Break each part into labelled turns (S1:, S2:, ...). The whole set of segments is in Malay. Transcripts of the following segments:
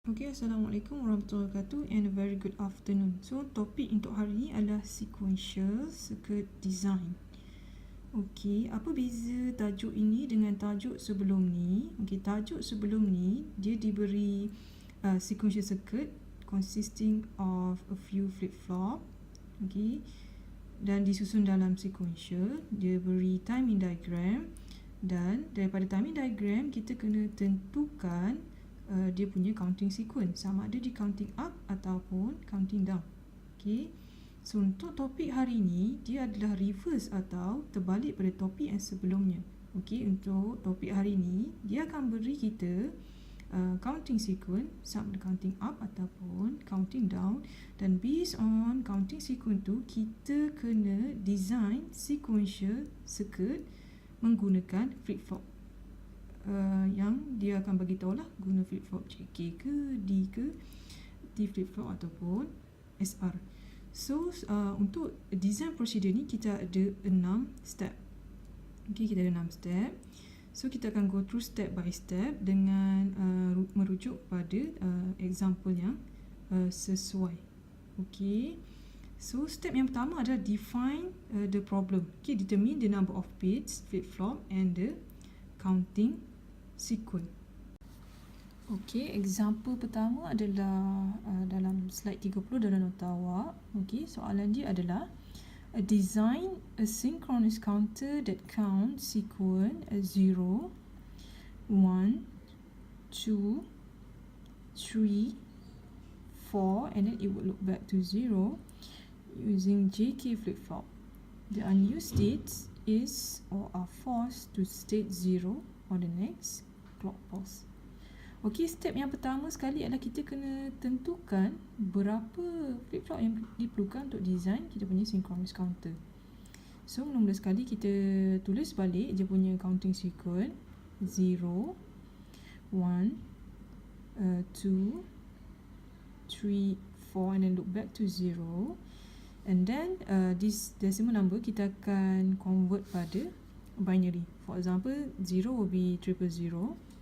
S1: Okay, Assalamualaikum warahmatullahi wabarakatuh and a very good afternoon. So, topik untuk hari ini adalah sequential circuit design. Okay, apa beza tajuk ini dengan tajuk sebelum ni? Okay, tajuk sebelum ni dia diberi sequential circuit consisting of a few flip-flop. Okay, dan disusun dalam sequential. Dia beri timing diagram dan daripada timing diagram kita kena tentukan dia punya counting sequence, sama ada di counting up ataupun counting down. Okay. So untuk topik hari ini dia adalah reverse atau terbalik pada topik yang sebelumnya. Okay, untuk topik hari ini dia akan beri kita counting sequence, sama ada counting up ataupun counting down, dan based on counting sequence tu kita kena design sequential circuit menggunakan flip-flop. Yang dia akan bagi tahu lah guna flip-flop JK ke D ke T flip-flop ataupun SR. So untuk design procedure ni kita ada 6 step. Okay, kita ada 6 step. So kita akan go through step by step dengan merujuk pada example yang sesuai. Okay. So step yang pertama adalah define the problem. Okay, determine the number of bits flip-flop and the counting sequence. Okey, example pertama adalah dalam slide 30 dalam nota awak. Okey, soalan dia adalah design a synchronous counter that counts sequence 0, 1, 2, 3, 4, and then it would look back to 0 using JK flip-flop. The unused states is or are forced to state 0 on the next clock pulse. Okey, step yang pertama sekali adalah kita kena tentukan berapa flip-flop yang diperlukan untuk design kita punya synchronous counter. So, mula-mula sekali kita tulis balik dia punya counting sequence 0, 1, 2, 3, 4, and then look back to 0. And then this decimal number kita akan convert pada binary. For example, 0 will be 000,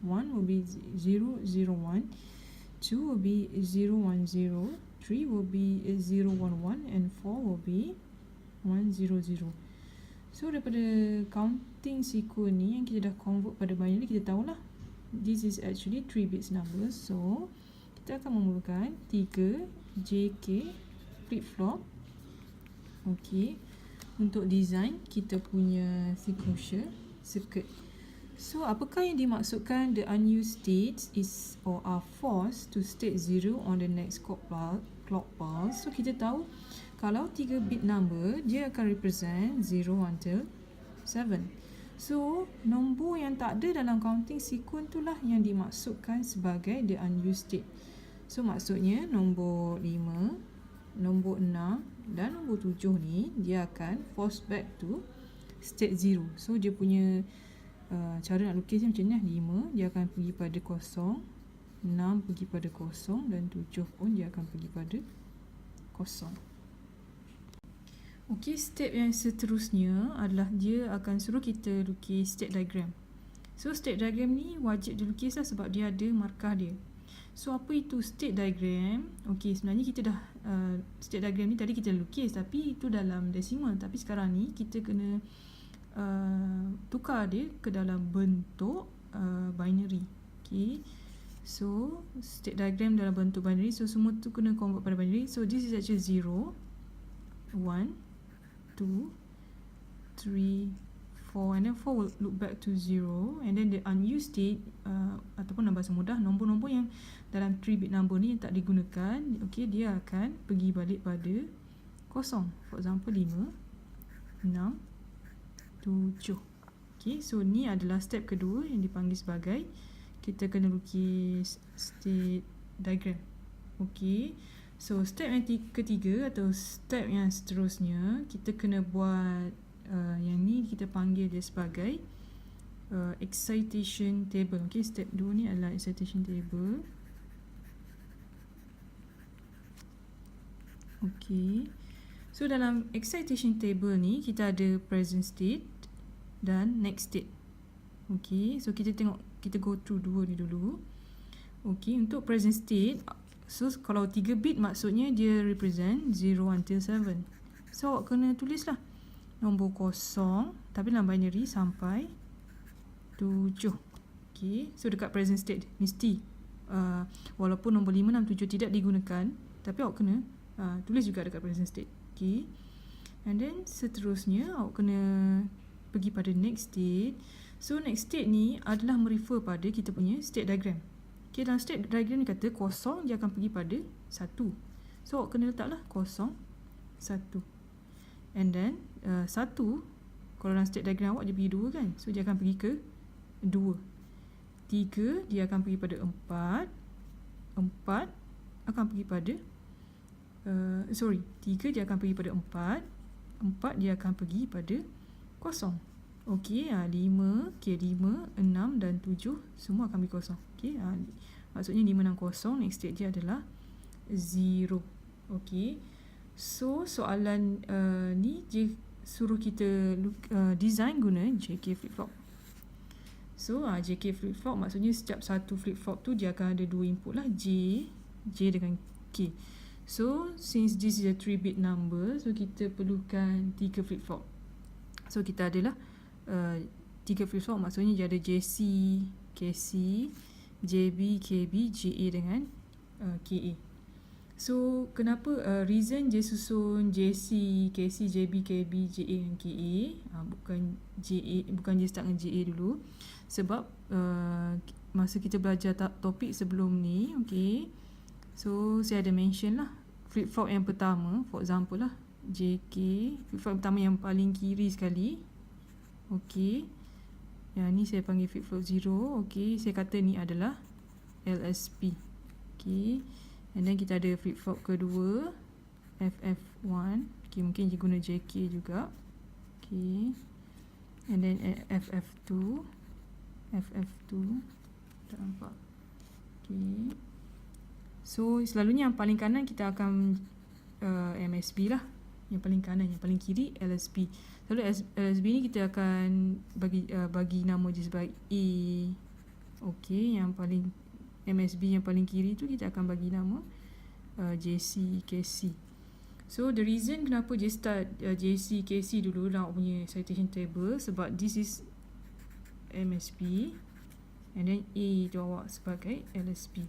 S1: 1 will be 001, 2 will be 010, 3 will be 011, and 4 will be 100. So daripada counting sequence ni yang kita dah convert pada binary, kita tahulah this is actually 3 bits number. So kita akan memerlukan 3 JK flip-flop. Okay, untuk design kita punya sequential circuit. So apakah yang dimaksudkan the unused states is or are forced to state 0 on the next clock pulse? So kita tahu kalau 3 bit number dia akan represent 0 until 7. So nombor yang tak ada dalam counting sequence itulah yang dimaksudkan sebagai the unused state. So maksudnya nombor 5, nombor 6 dan nombor 7 ni dia akan force back to state 0. So dia punya cara nak lukis macam ni, 5 dia akan pergi pada kosong, 6 pergi pada kosong, dan 7 pun dia akan pergi pada kosong. Okey, step yang seterusnya adalah dia akan suruh kita lukis state diagram. So state diagram ni wajib dilukis lah sebab dia ada markah dia. So apa itu state diagram? Okey, sebenarnya kita dah state diagram ni tadi kita lukis tapi itu dalam decimal, tapi sekarang ni kita kena tukar dia ke dalam bentuk binary. Okey. So state diagram dalam bentuk binary, so semua tu kena convert pada binary. So this is actually 0, 1, 2, 3, 4, and then 4 will look back to 0, and then the unused state ataupun dalam bahasa mudah nombor-nombor yang dalam 3 bit number ni yang tak digunakan, okey, dia akan pergi balik pada kosong. For example 5, 6, 7. Okey, so ni adalah step kedua yang dipanggil sebagai kita kena lukis state diagram. Okey, so step yang ketiga atau step yang seterusnya kita kena buat yang ni kita panggil dia sebagai excitation table. Okey, step 2 ni adalah excitation table. Okey, so dalam excitation table ni kita ada present state dan next state. Okey, so kita tengok, kita go through dua ni dulu. Okey, untuk present state, so kalau 3 bit maksudnya dia represent 0 until 7. So awak kena tulis lah nombor 0 tapi dalam binary sampai 7. Okey, so dekat present state mesti walaupun nombor 5, 6, 7 tidak digunakan, tapi awak kena tulis juga dekat present state. Okey, and then seterusnya awak kena pergi pada next state. So next state ni adalah merefer pada kita punya state diagram. Okay, dalam state diagram ni kata kosong dia akan pergi pada 1. So awak kena letaklah 0, 1. And then 1 kalau dalam state diagram awak dia pergi 2 kan. So dia akan pergi ke 2. 3 dia akan pergi pada 4. 4 akan pergi pada 3 dia akan pergi pada 4. 4 dia akan pergi pada 0. Okey, 5, 5, 6 dan 7 semua akan pergi kosong. Okey, maksudnya 5, 6, 0, next state dia adalah 0. Okey, so soalan ni dia suruh kita design guna JK flip-flop. So JK flip-flop maksudnya setiap satu flip-flop tu dia akan ada 2 input lah, J dengan K. So since this is a 3-bit number, so kita perlukan 3 flip-flop. So kita adalah 3 flip-flop, maksudnya dia ada JC, KC, JB, KB, JA dengan KA. So kenapa reason dia susun JC, KC, JB, KB, JA dan KA, bukan dia start dengan JA dulu, sebab masa kita belajar topik sebelum ni, okay, so saya ada mention lah flip-flop yang pertama, for example lah JK, flip-flop pertama yang paling kiri sekali. Okey, yang ni saya panggil flip-flop 0. Okey, saya kata ni adalah LSP. Okey, and then kita ada flip-flop kedua FF1. Okey, mungkin dia guna JK juga. Okey, and then FF2. Tak nampak. Okey, so selalunya yang paling kanan kita akan MSB lah. Yang paling kanan, yang paling kiri LSB. Lalu LSB ni kita akan bagi nama dia sebagai A. Okey, yang paling MSB yang paling kiri tu kita akan bagi nama JC, KC. So the reason kenapa dia start JC, KC dulu dalam punya citation table, sebab this is MSB and then A tu awak sebagai LSB.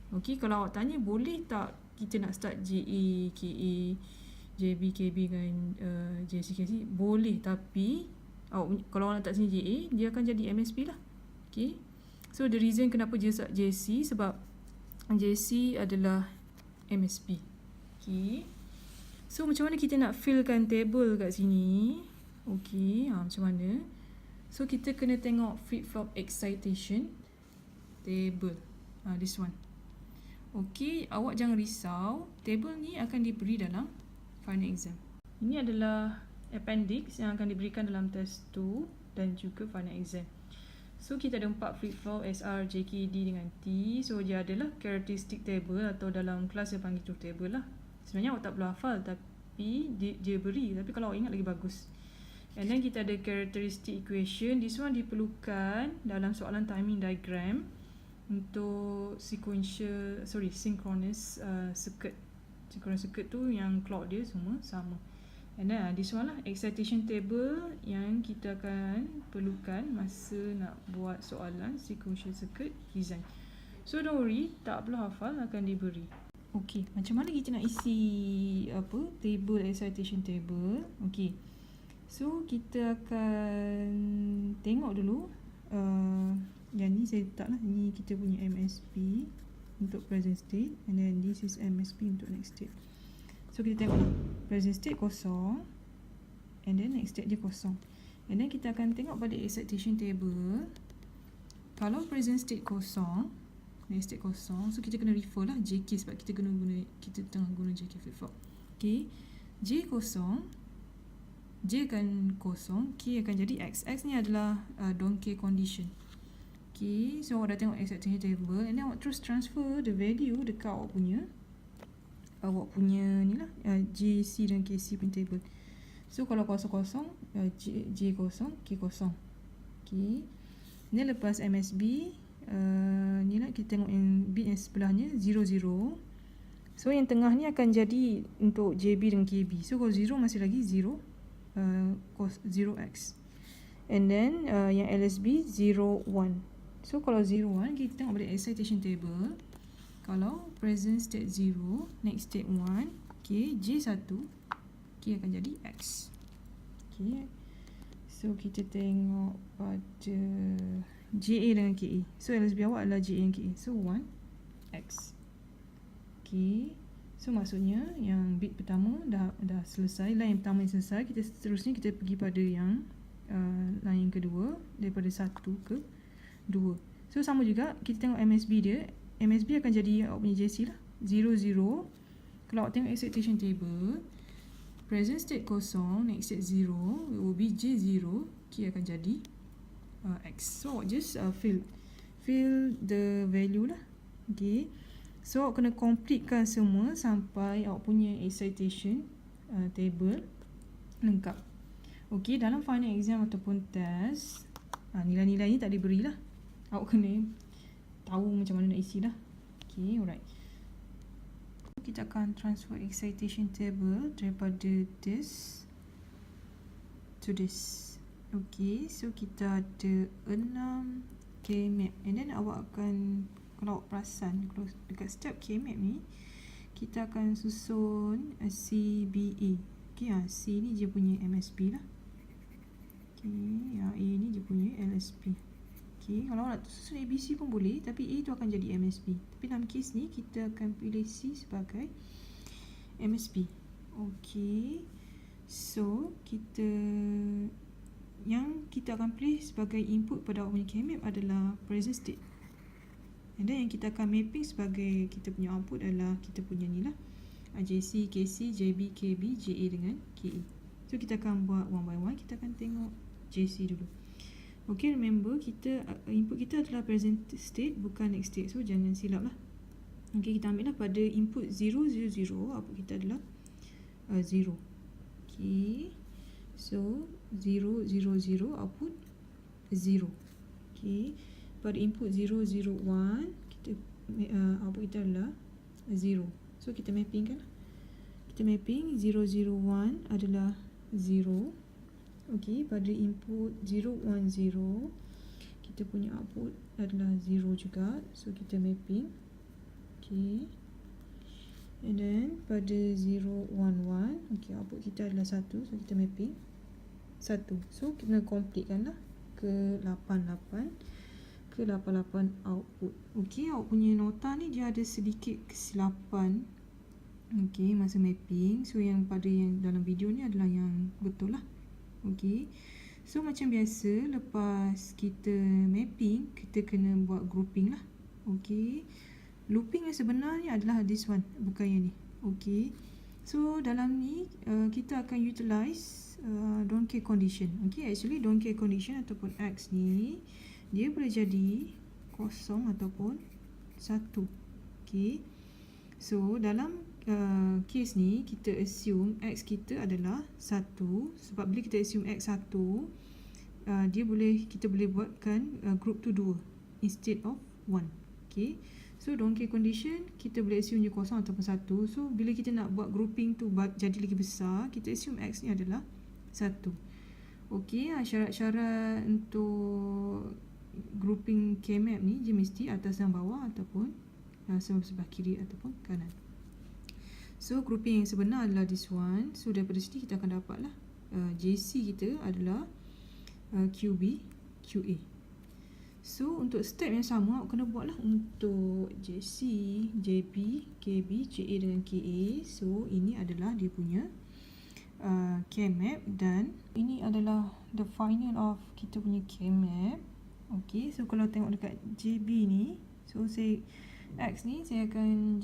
S1: Okey, kalau awak tanya boleh tak kita nak start JA, KA, JB, KB dengan JC, KC, boleh, tapi kalau orang letak sini JA, dia akan jadi MSB lah. Okay, so the reason kenapa dia start JC, sebab JC adalah MSB. Okay, so macam mana kita nak fillkan table kat sini? Okay, macam mana? So kita kena tengok flip-flop excitation table, this one. Okay, awak jangan risau, table ni akan diberi dalam final exam. Ini adalah appendix yang akan diberikan dalam test 2 dan juga final exam. So kita ada 4 flip-flop SR, JK, D dengan T. So dia adalah characteristic table, atau dalam kelas saya panggil truth table lah. Sebenarnya awak tak perlu hafal, tapi dia beri, tapi kalau awak ingat lagi bagus. And then kita ada characteristic equation. This one diperlukan dalam soalan timing diagram untuk synchronous circuit. Synchronous circuit tu yang clock dia semua sama. And then this one lah excitation table yang kita akan perlukan masa nak buat soalan sequential circuit design. So don't worry, tak perlu hafal, akan diberi. Okay, macam mana kita nak isi table, excitation table? Okay, so kita akan tengok dulu yang ni saya letak lah, ni kita punya MSB untuk present state, and then this is MSB untuk next state. So kita tengok present state kosong, and then next state dia kosong. And then kita akan tengok pada excitation table, kalau present state kosong, next state kosong, so kita kena refer lah JK, sebab kita tengah guna JK flip-flop. Okay, J kosong, J akan kosong, K akan jadi X. X ni adalah don't care condition. Okay, so awak dah tengok excitation table, and then awak terus transfer the value dekat awak punya ni lah, JC dan KC punya table. So kalau J kosong, K kosong. Okay, ni lepas MSB, Ni lah kita tengok yang bit yang sebelahnya 0, 0. So yang tengah ni akan jadi untuk JB dan KB. So kalau 0 masih lagi 0, cos 0x. And then yang LSB 0, 1. So kalau 0, 1, kita tengok balik excitation table. Kalau present state 0, next state 1, okay, J1, okay, akan jadi X. Okay. So kita tengok pada JA dengan KA. So LSB awak adalah JA dan KA. So 1, X. Okay. So maksudnya yang bit pertama dah selesai. Line yang pertama yang selesai. Kita seterusnya kita pergi pada yang line yang kedua. Daripada 1 ke 2. So sama juga kita tengok MSB dia. MSB akan jadi awak punya JC lah. 0, 0. Kalau awak tengok excitation table, present state kosong, next state 0, it will be J0. Okay, akan jadi X. So awak just fill the value lah. Okay. So awak kena completekan semua sampai awak punya excitation table lengkap. Okay, dalam final exam ataupun test, nilai-nilai ni tak diberi lah. Awak kena tahu macam mana nak isi lah. Okay, alright. Kita akan transfer excitation table daripada this to this. Okay, so kita ada 6 K-map. And then awak akan, kalau awak perasan, kalau dekat step K-map ni, kita akan susun CBA. Okay, C ni dia punya MSB lah. Okay, A ni dia punya LSB. Okay, kalau nak susun ABC pun boleh, tapi A tu akan jadi MSB. Tapi dalam kes ni, kita akan pilih C sebagai MSB. Okay, so yang kita akan pilih sebagai input pada awak punya K-map adalah present state. And then yang kita akan mapping sebagai kita punya output adalah kita punya ni lah, JC, KC, JB, KB, JA dengan KA. So kita akan buat one by one. Kita akan tengok JC dulu. Okay, remember kita input kita adalah present state, bukan next state. So jangan silap lah. Okay, kita ambil lah pada input 0, 0, 0, output kita adalah 0. Okay, so 0, 0, 0, output 0. Okay, pada input 0, 0, 1, kita output kita adalah 0. So kita mapping kan. Kita mapping 0, 0, 1 adalah 0. Okay, pada input 0, 1, 0, kita punya output adalah 0 juga. So kita mapping. Okay, and then pada 0, 1, 1, okay, output kita adalah 1. So kita mapping 1. So kita complete kan lah ke 88, ke 88 output. Okay, awak punya nota ni dia ada sedikit kesilapan. Okay, masa mapping. So yang pada yang dalam video ni adalah yang betul lah. Okay, so macam biasa lepas kita mapping, kita kena buat grouping lah. Okay, looping yang sebenarnya adalah this one, bukan yang ni. Okay, so dalam ni kita akan utilize don't care condition. Okay, actually don't care condition ataupun X ni dia boleh jadi kosong ataupun 1. Okay, so dalam case ni kita assume X kita adalah 1. Sebab bila kita assume X 1, kita boleh buatkan group tu 2 instead of 1. Okay, so don't care condition kita boleh assume dia kosong ataupun 1. So bila kita nak buat grouping tu jadi lagi besar, kita assume X ni adalah 1. Okay, syarat-syarat untuk grouping K-map ni dia mesti atas dan bawah ataupun sebelah kiri ataupun kanan. So grouping yang sebenar adalah this one. So daripada sini kita akan dapatlah JC kita adalah QB, QA. So untuk step yang sama awak kena buatlah untuk JC, JB, KB, JA dengan KA. So ini adalah dia punya K-map dan ini adalah the final of kita punya K-map. Okay, so kalau tengok dekat JB ni, so saya X ni saya akan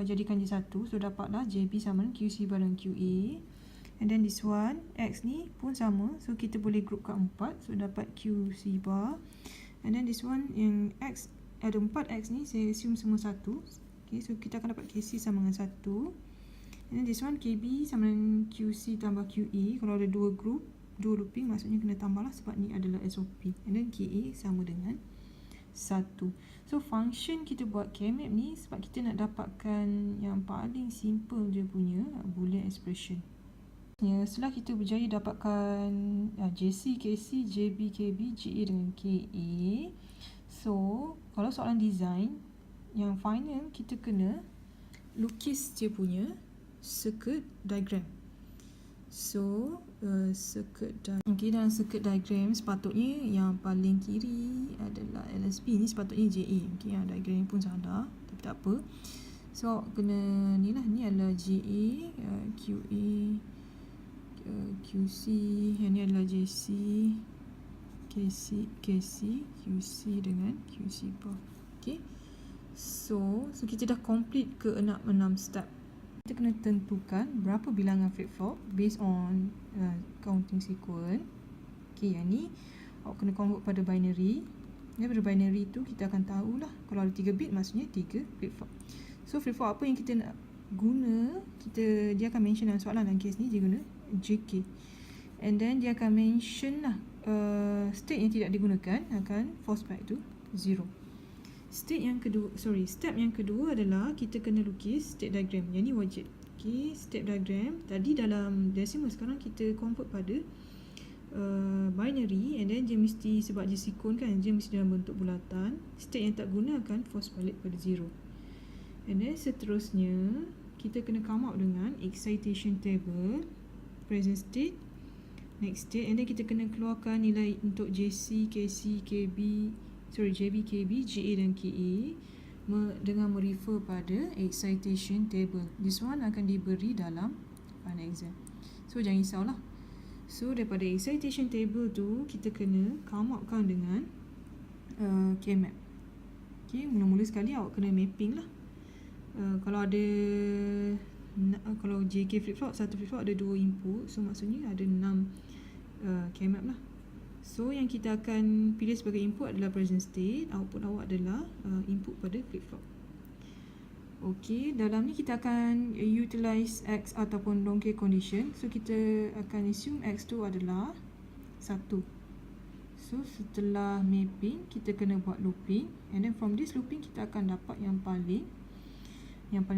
S1: jadikan dia 1. So dapatlah JB sama dengan QC barang QA. And then this one X ni pun sama. So kita boleh group kat 4. So dapat QC bar. And then this one yang X, ada 4 X ni saya assume semua 1. Okay, so kita akan dapat KC sama dengan 1. And then this one KB sama dengan QC tambah QE. Kalau ada 2 group, 2 looping, maksudnya kena tambah lah sebab ni adalah SOP. And then KA sama dengan 1. So function kita buat K-map ni sebab kita nak dapatkan yang paling simple dia punya Boolean expression. Setelah kita berjaya dapatkan JC, KC, JB, KB, GA dengan KA, so kalau soalan design yang final kita kena lukis dia punya circuit diagram. So circuit diagram. Okay, dalam circuit diagram sepatutnya yang paling kiri adalah LSB, ni sepatutnya JA. Okay, diagram ni pun salah tapi tak apa. So kena ni lah, ni adalah JA, QA, QC, yang ni adalah JC, KC, QC dengan QC bar. Okay, so kita dah complete ke 6 step. Kita kena tentukan berapa bilangan flip-flop based on counting sequence. Okay, yang ni awak kena convert pada binary. Daripada binary tu kita akan tahulah kalau ada 3 bit maksudnya 3 flip-flop. So flip-flop apa yang kita nak guna, dia akan mention dalam soalan. Dalam kes ni dia guna JK, and then dia akan mention lah state yang tidak digunakan akan false back to 0. Step yang kedua adalah kita kena lukis state diagram. Yang ni wajib. Okay, step diagram tadi dalam decimal, sekarang kita convert pada binary, and then dia mesti, sebab dia sequence kan, dia mesti dalam bentuk bulatan. State yang tak guna akan false balik pada 0. And then seterusnya kita kena come up dengan excitation table, present state, next state, and then kita kena keluarkan nilai untuk JC, KC, JB, KB, GA dan KA dengan merefer pada excitation table. This one akan diberi dalam final exam. So jangan risaulah. So daripada excitation table tu kita kena come upkan dengan K-map. Okay, mula-mula sekali awak kena mapping lah. Kalau JK flip-flop, satu flip-flop ada 2 input, so maksudnya ada 6 K-map lah. So yang kita akan pilih sebagai input adalah present state, output awak adalah input pada flip-flop. Okay, dalam ni kita akan utilize X ataupun don't care condition. So kita akan assume X tu adalah 1. So setelah mapping kita kena buat looping, and then from this looping kita akan dapat yang paling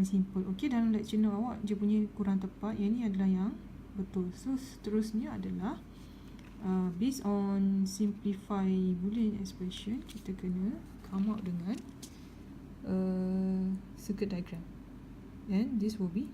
S1: simple. Okay, dalam lecture note awak je punya kurang tepat, yang ni adalah yang betul. So seterusnya adalah based on simplify Boolean expression, kita kena come out dengan circuit diagram, and this will be